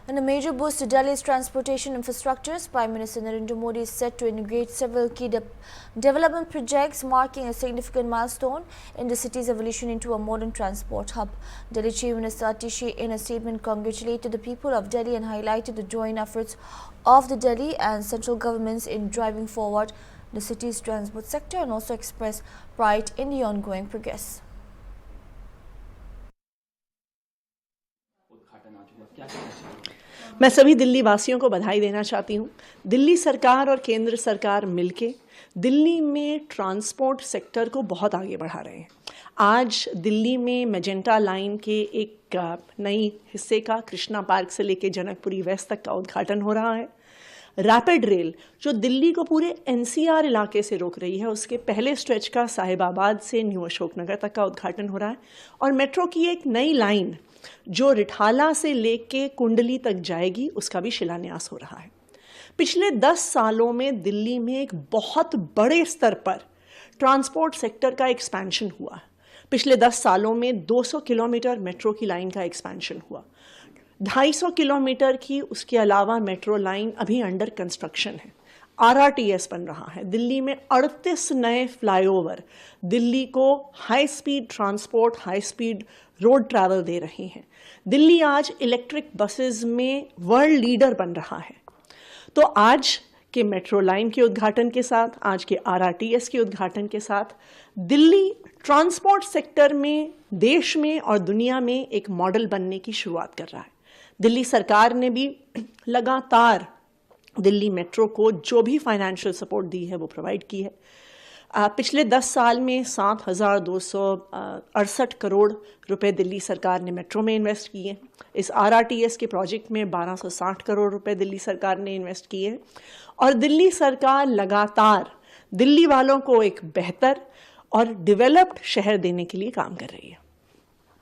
In a major boost to Delhi's transportation infrastructures, Prime Minister Narendra Modi is set to inaugurate several key development projects, marking a significant milestone in the city's evolution into a modern transport hub. Delhi Chief Minister Atishi, in a statement, congratulated the people of Delhi and highlighted the joint efforts of the Delhi and central governments in driving forward the city's transport sector, and also expressed pride in the ongoing progress. मैं सभी दिल्ली वासियों को बधाई देना चाहती हूँ। दिल्ली सरकार और केंद्र सरकार मिलके दिल्ली में ट्रांसपोर्ट सेक्टर को बहुत आगे बढ़ा रहे हैं। आज दिल्ली में मेजेंटा लाइन के एक नई हिस्से का कृष्णा पार्क से लेके जनकपुरी वेस्ट तक का उद्घाटन हो रहा है। रैपिड रेल जो दिल्ली को पूरे एनसीआर इलाके से रोक रही है, उसके पहले स्ट्रेच का साहिबाबाद से न्यू अशोकनगर तक का उद्घाटन हो रहा है। और मेट्रो की एक नई लाइन जो रिठाला से लेके कुंडली तक जाएगी, उसका भी शिलान्यास हो रहा है। पिछले 10 सालों में दिल्ली में एक बहुत बड़े स्तर पर ट्रांसपोर्ट सेक्टर का एक्सपेंशन हुआ। पिछले 10 सालों में 200 किलोमीटर मेट्रो की लाइन का एक्सपेंशन हुआ, 250 किलोमीटर की उसके अलावा मेट्रो लाइन अभी अंडर कंस्ट्रक्शन है। आरआरटीएस बन रहा है। दिल्ली में 38 नए फ्लाईओवर दिल्ली को high speed transport, high speed road travel दे रही हैं। दिल्ली आज इलेक्ट्रिक बसेस में वर्ल्ड लीडर बन रहा है। तो आज के मेट्रो लाइन के उद्घाटन के साथ, आज के आरआरटीएस के उद्घाटन के साथ दिल्ली ट्रांसपोर्ट सेक्टर में देश में और दुनिया में एक मॉडल बनने की शुरुआत कर रहा है। दिल्ली सरकार ने भी लगातार दिल्ली मेट्रो को जो भी फाइनेंशियल सपोर्ट दी है वो प्रोवाइड की है। पिछले 10 साल में 7,268 करोड़ रुपए दिल्ली सरकार ने मेट्रो में इन्वेस्ट किए। इस आरआरटीएस के प्रोजेक्ट में 1260 करोड़ रुपए दिल्ली सरकार ने इन्वेस्ट किए। और दिल्ली सरकार लगातार दिल्ली वालों को एक बेहतर और डेवलप्ड शहर देने के लिए काम कर रही है।